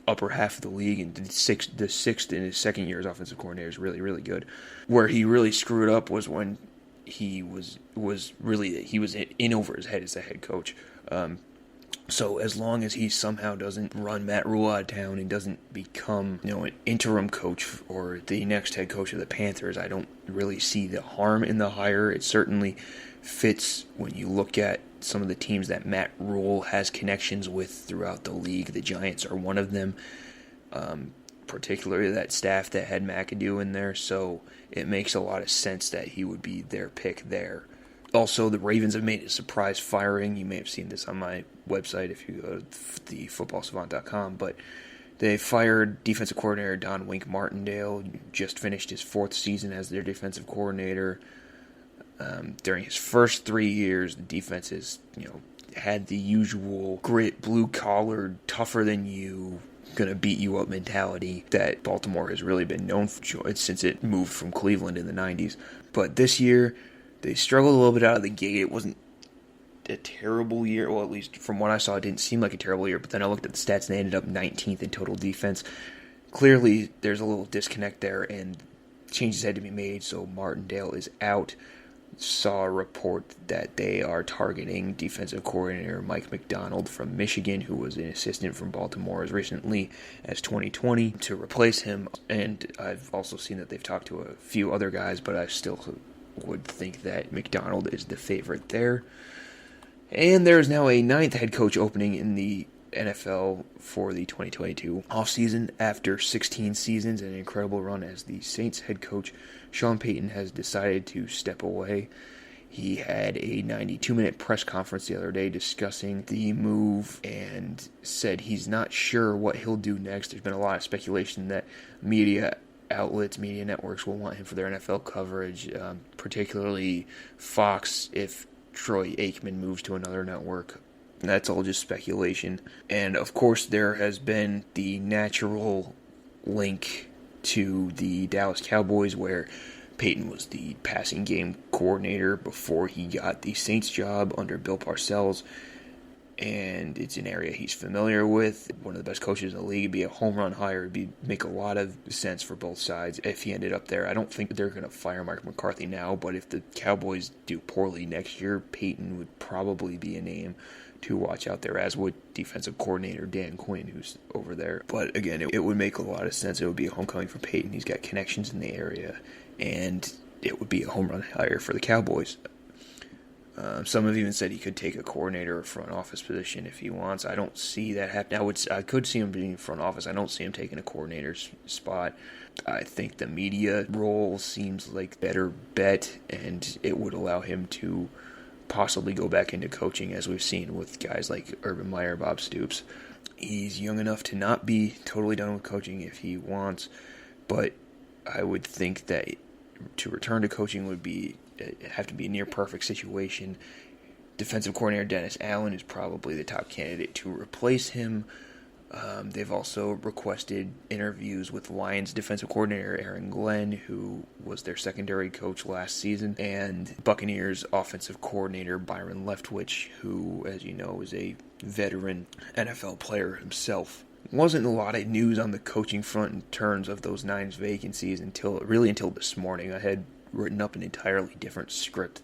upper half of the league, and the sixth in his second year as offensive coordinator is really, really good. Where he really screwed up was when he was in over his head as the head coach. So as long as he somehow doesn't run Matt Rule out of town and doesn't become, an interim coach or the next head coach of the Panthers, I don't really see the harm in the hire. It certainly fits when you look at some of the teams that Matt Rule has connections with throughout the league. The Giants are one of them, particularly that staff that had McAdoo in there. So it makes a lot of sense that he would be their pick there. Also, the Ravens have made a surprise firing. You may have seen this on my website if you go to thefootballsavant.com, but they fired defensive coordinator Don Wink Martindale. Just finished his fourth season as their defensive coordinator. During his first 3 years, the defense has, had the usual grit, blue-collared, tougher than you, gonna beat you up mentality that Baltimore has really been known for since it moved from Cleveland in the 90s. But this year, they struggled a little bit out of the gate. It wasn't a terrible year. Well, at least from what I saw, it didn't seem like a terrible year. But then I looked at the stats, and they ended up 19th in total defense. Clearly, there's a little disconnect there, and changes had to be made, so Martindale is out. Saw a report that they are targeting defensive coordinator Mike McDonald from Michigan, who was an assistant from Baltimore as recently as 2020, to replace him. And I've also seen that they've talked to a few other guys, but I still would think that McDonald is the favorite there. And there is now a 9th head coach opening in the NFL for the 2022 offseason. After 16 seasons and an incredible run as the Saints head coach, Sean Payton has decided to step away. He had a 92-minute press conference the other day discussing the move and said he's not sure what he'll do next. There's been a lot of speculation that media outlets, media networks will want him for their NFL coverage, particularly Fox if Troy Aikman moves to another network. That's all just speculation. And of course there has been the natural link to the Dallas Cowboys where Peyton was the passing game coordinator before he got the Saints job under Bill Parcells. And it's an area he's familiar with. One of the best coaches in the league. It'd be a home run hire. It'd make a lot of sense for both sides if he ended up there. I don't think they're going to fire Mike McCarthy now, but if the Cowboys do poorly next year, Peyton would probably be a name to watch out there, as would defensive coordinator Dan Quinn, who's over there. But again, it would make a lot of sense. It would be a homecoming for Peyton. He's got connections in the area, and it would be a home run hire for the Cowboys. Some have even said he could take a coordinator or front office position if he wants. I don't see that happening. I could see him being in front office. I don't see him taking a coordinator's spot. I think the media role seems like a better bet, and it would allow him to possibly go back into coaching, as we've seen with guys like Urban Meyer, Bob Stoops. He's young enough to not be totally done with coaching if he wants, but I would think that to return to coaching would have to be a near perfect situation. Defensive coordinator Dennis Allen is probably the top candidate to replace him. They've also requested interviews with Lions defensive coordinator Aaron Glenn, who was their secondary coach last season, and Buccaneers offensive coordinator Byron Leftwich, who, as you know, is a veteran NFL player himself. Wasn't a lot of news on the coaching front in terms of those 9 vacancies until this morning. I had written up an entirely different script,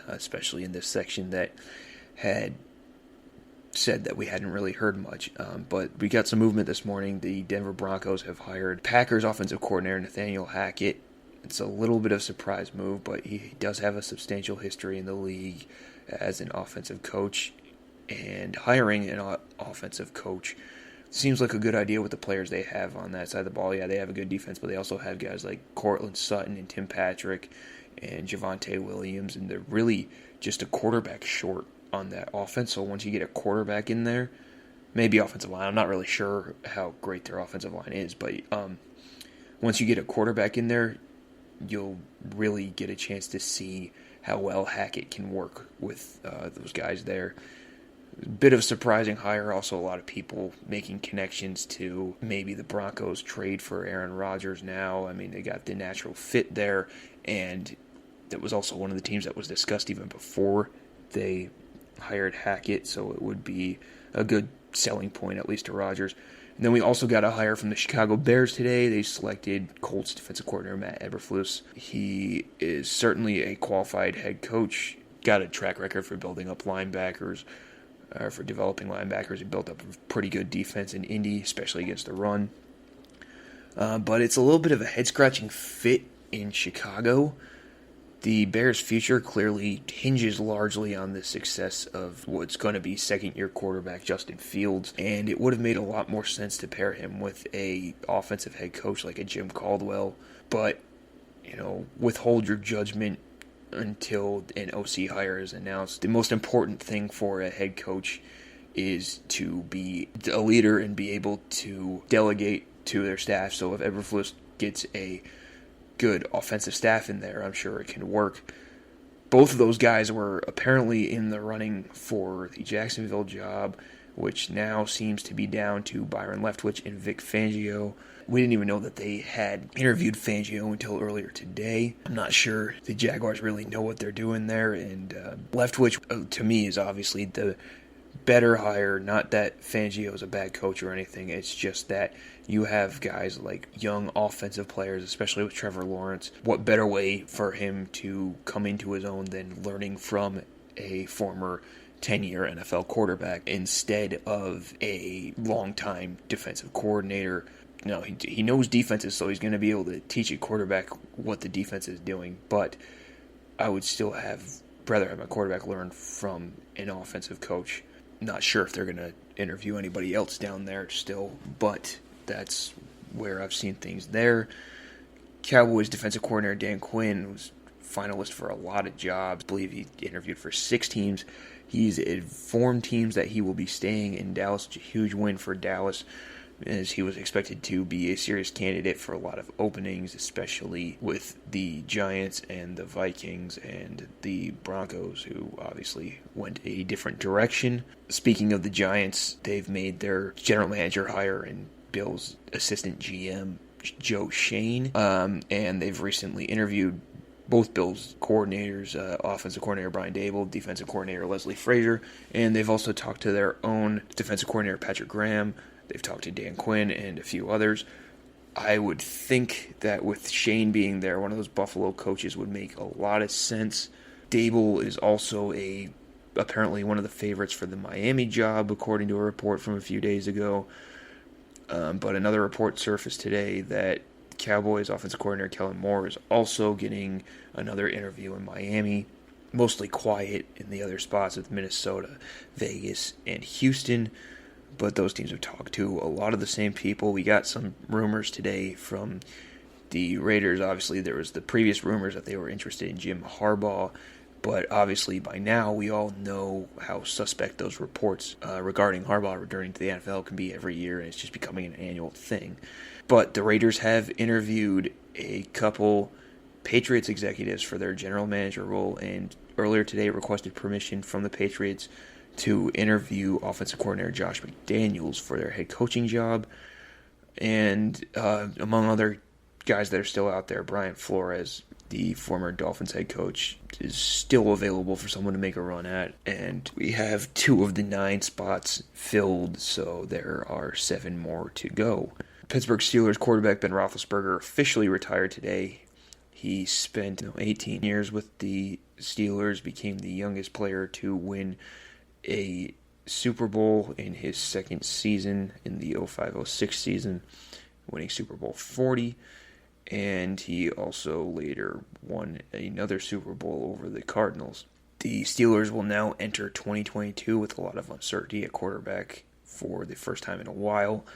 especially in this section that had said that we hadn't really heard much. But we got some movement this morning. The Denver Broncos have hired Packers offensive coordinator Nathaniel Hackett. It's a little bit of a surprise move, but he does have a substantial history in the league as an offensive coach. And hiring an offensive coach seems like a good idea with the players they have on that side of the ball. Yeah, they have a good defense, but they also have guys like Cortland Sutton and Tim Patrick and Javonte Williams, and they're really just a quarterback short on that offense. So once you get a quarterback in there, maybe offensive line, I'm not really sure how great their offensive line is, but once you get a quarterback in there, you'll really get a chance to see how well Hackett can work with those guys there. Bit of a surprising hire. Also, a lot of people making connections to maybe the Broncos trade for Aaron Rodgers now. I mean, they got the natural fit there, and that was also one of the teams that was discussed even before they hired Hackett, so it would be a good selling point, at least to Rodgers. And then we also got a hire from the Chicago Bears today. They selected Colts defensive coordinator Matt Eberflus. He is certainly a qualified head coach. Got a track record for building up linebackers, for developing linebackers. He built up a pretty good defense in Indy, especially against the run. But it's a little bit of a head-scratching fit in Chicago. The Bears' future clearly hinges largely on the success of what's going to be second-year quarterback Justin Fields, and it would have made a lot more sense to pair him with a offensive head coach like a Jim Caldwell. But, withhold your judgment until an OC hire is announced. The most important thing for a head coach is to be a leader and be able to delegate to their staff. So if Eberflus gets a good offensive staff in there, I'm sure it can work. Both of those guys were apparently in the running for the Jacksonville job, which now seems to be down to Byron Leftwich and Vic Fangio. We didn't even know that they had interviewed Fangio until earlier today. I'm not sure the Jaguars really know what they're doing there, and Leftwich, to me, is obviously the better hire. Not that Fangio is a bad coach or anything, it's just that you have guys like young offensive players, especially with Trevor Lawrence. What better way for him to come into his own than learning from a former 10-year NFL quarterback instead of a longtime defensive coordinator? He knows defenses, so he's going to be able to teach a quarterback what the defense is doing, but I would still rather have my quarterback learn from an offensive coach. Not sure if they're going to interview anybody else down there still, but that's where I've seen things there. Cowboys defensive coordinator Dan Quinn was finalist for a lot of jobs. I believe he interviewed for 6 teams. He's informed teams that he will be staying in Dallas. It's a huge win for Dallas, as he was expected to be a serious candidate for a lot of openings, especially with the Giants and the Vikings and the Broncos, who obviously went a different direction. Speaking of the Giants, they've made their general manager hire in Bill's assistant GM, Joe Shane, and they've recently interviewed both Bills coordinators, offensive coordinator Brian Dable, defensive coordinator Leslie Frazier, and they've also talked to their own defensive coordinator Patrick Graham. They've talked to Dan Quinn and a few others. I would think that with Shane being there, one of those Buffalo coaches would make a lot of sense. Dable is also apparently one of the favorites for the Miami job, according to a report from a few days ago. But another report surfaced today that Cowboys offensive coordinator Kellen Moore is also getting another interview in Miami. Mostly quiet in the other spots with Minnesota, Vegas, and Houston. But those teams have talked to a lot of the same people. We got some rumors today from the Raiders. Obviously, there was the previous rumors that they were interested in Jim Harbaugh. But obviously, by now, we all know how suspect those reports regarding Harbaugh returning to the NFL can be every year, and it's just becoming an annual thing. But the Raiders have interviewed a couple Patriots executives for their general manager role, and earlier today requested permission from the Patriots to interview offensive coordinator Josh McDaniels for their head coaching job. And among other guys that are still out there, Brian Flores, the former Dolphins head coach, is still available for someone to make a run at. And we have 2 of the 9 spots filled, so there are 7 more to go. Pittsburgh Steelers quarterback Ben Roethlisberger officially retired today. He spent 18 years with the Steelers, became the youngest player to win a Super Bowl in his second season, in the 05-06 season, winning Super Bowl 40. And he also later won another Super Bowl over the Cardinals. The Steelers will now enter 2022 with a lot of uncertainty at quarterback for the first time in a while.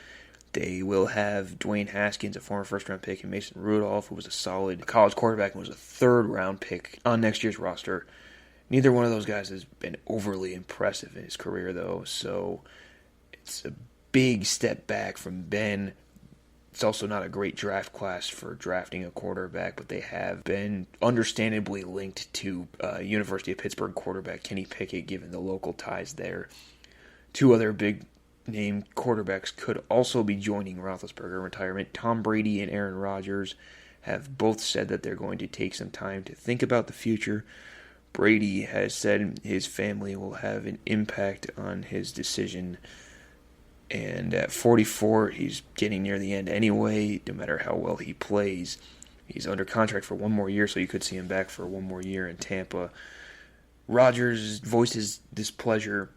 They will have Dwayne Haskins, a former first-round pick, and Mason Rudolph, who was a solid college quarterback and was a third-round pick on next year's roster. Neither one of those guys has been overly impressive in his career, though, so it's a big step back from Ben. It's also not a great draft class for drafting a quarterback, but they have been understandably linked to University of Pittsburgh quarterback Kenny Pickett, given the local ties there. 2 other big-name quarterbacks could also be joining Roethlisberger in retirement. Tom Brady and Aaron Rodgers have both said that they're going to take some time to think about the future. Brady has said his family will have an impact on his decision And at 44, he's getting near the end anyway, no matter how well he plays. He's under contract for one more year, so you could see him back for one more year in Tampa. Rodgers voiced his displeasure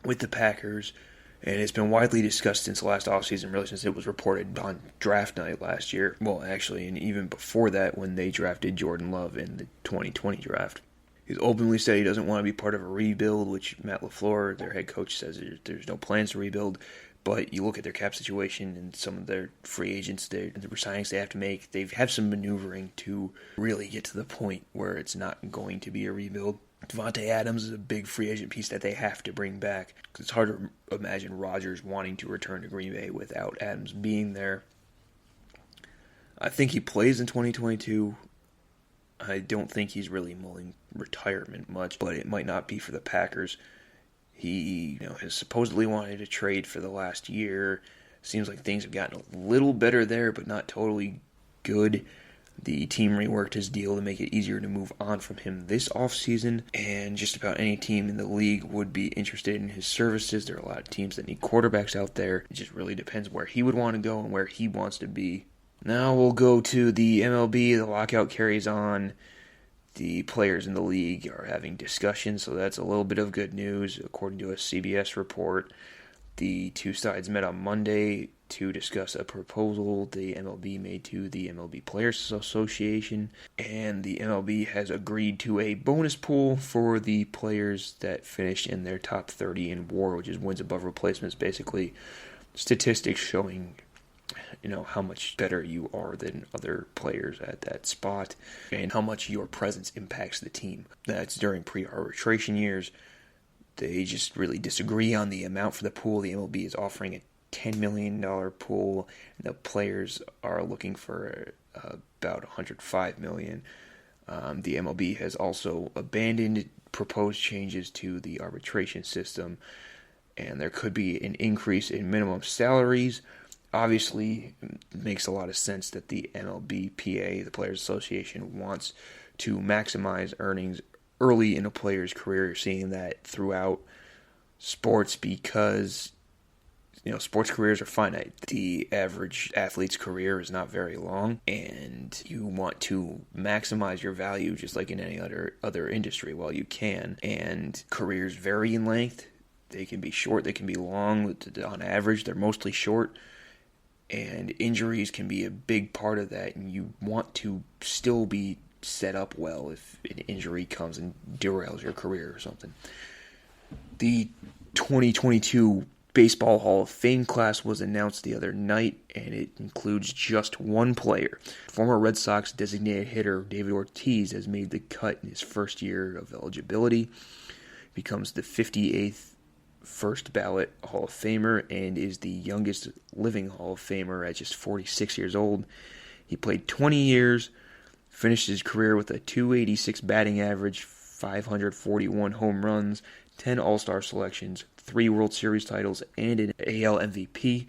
with the Packers, and it's been widely discussed since last offseason, really since it was reported on draft night last year. Well, actually, and even before that when they drafted Jordan Love in the 2020 draft. He's openly said he doesn't want to be part of a rebuild, which Matt LaFleur, their head coach, says there's no plans to rebuild. But you look at their cap situation and some of their free agents, the signings they have to make, they have some maneuvering to really get to the point where it's not going to be a rebuild. Devontae Adams is a big free agent piece that they have to bring back. It's hard to imagine Rodgers wanting to return to Green Bay without Adams being there. I think he plays in 2022. I don't think he's really mulling retirement much, but it might not be for the Packers. He has supposedly wanted to trade for the last year. Seems like things have gotten a little better there, but not totally good. The team reworked his deal to make it easier to move on from him this offseason, and just about any team in the league would be interested in his services. There are a lot of teams that need quarterbacks out there. It just really depends where he would want to go and where he wants to be. Now we'll go to the MLB. The lockout carries on. The players in the league are having discussions, so that's a little bit of good news. According to a CBS report, the two sides met on Monday to discuss a proposal the MLB made to the MLB Players Association, and the MLB has agreed to a bonus pool for the players that finished in their top 30 in WAR, which is wins above replacements, basically statistics showing how much better you are than other players at that spot and how much your presence impacts the team. That's during pre-arbitration years. They just really disagree on the amount for the pool. The MLB is offering a $10 million pool, and the players are looking for about $105 million. The MLB has also abandoned proposed changes to the arbitration system, and there could be an increase in minimum salaries. Obviously, it makes a lot of sense that the MLBPA, the Players Association, wants to maximize earnings early in a player's career. You're seeing that throughout sports because, sports careers are finite. The average athlete's career is not very long, and you want to maximize your value just like in any other industry while you can. And careers vary in length. They can be short, they can be long. On average, they're mostly short. And injuries can be a big part of that, and you want to still be set up well if an injury comes and derails your career or something. The 2022 Baseball Hall of Fame class was announced the other night, and it includes just one player. Former Red Sox designated hitter David Ortiz has made the cut in his first year of eligibility. He becomes the 58th first ballot Hall of Famer and is the youngest living Hall of Famer at just 46 years old. He played 20 years, finished his career with a .286 batting average, 541 home runs, 10 All-Star selections, 3 World Series titles, and an AL MVP.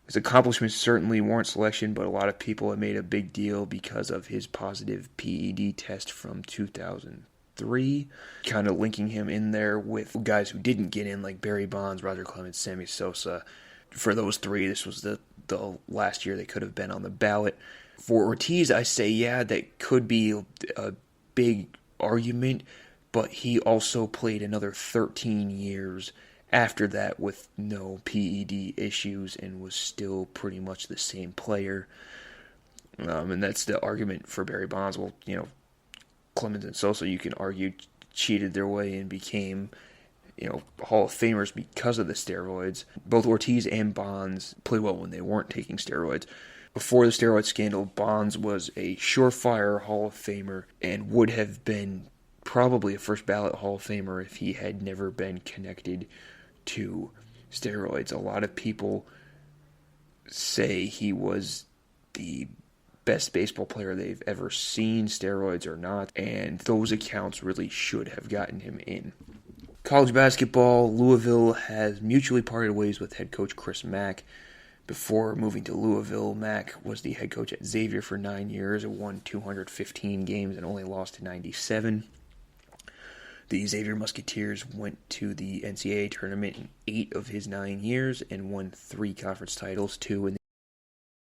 His accomplishments certainly warrant selection, but a lot of people have made a big deal because of his positive PED test from 2003, kind of linking him in there with guys who didn't get in, like Barry Bonds, Roger Clemens, Sammy Sosa. For those three, this was the last year they could have been on the ballot. For Ortiz, I say, yeah, that could be a big argument, but he also played another 13 years after that with no PED issues and was still pretty much the same player. And that's the argument for Barry Bonds. Well, Clemens and Sosa, you can argue, cheated their way and became, Hall of Famers because of the steroids. Both Ortiz and Bonds played well when they weren't taking steroids. Before the steroid scandal, Bonds was a surefire Hall of Famer and would have been probably a first ballot Hall of Famer if he had never been connected to steroids. A lot of people say he was the best baseball player they've ever seen, steroids or not, and those accounts really should have gotten him in. College basketball, Louisville has mutually parted ways with head coach Chris Mack. Before moving to Louisville, Mack was the head coach at Xavier for 9 years and won 215 games and only lost to 97. The Xavier Musketeers went to the NCAA tournament in 8 of his 9 years and won 3 conference titles, 2 in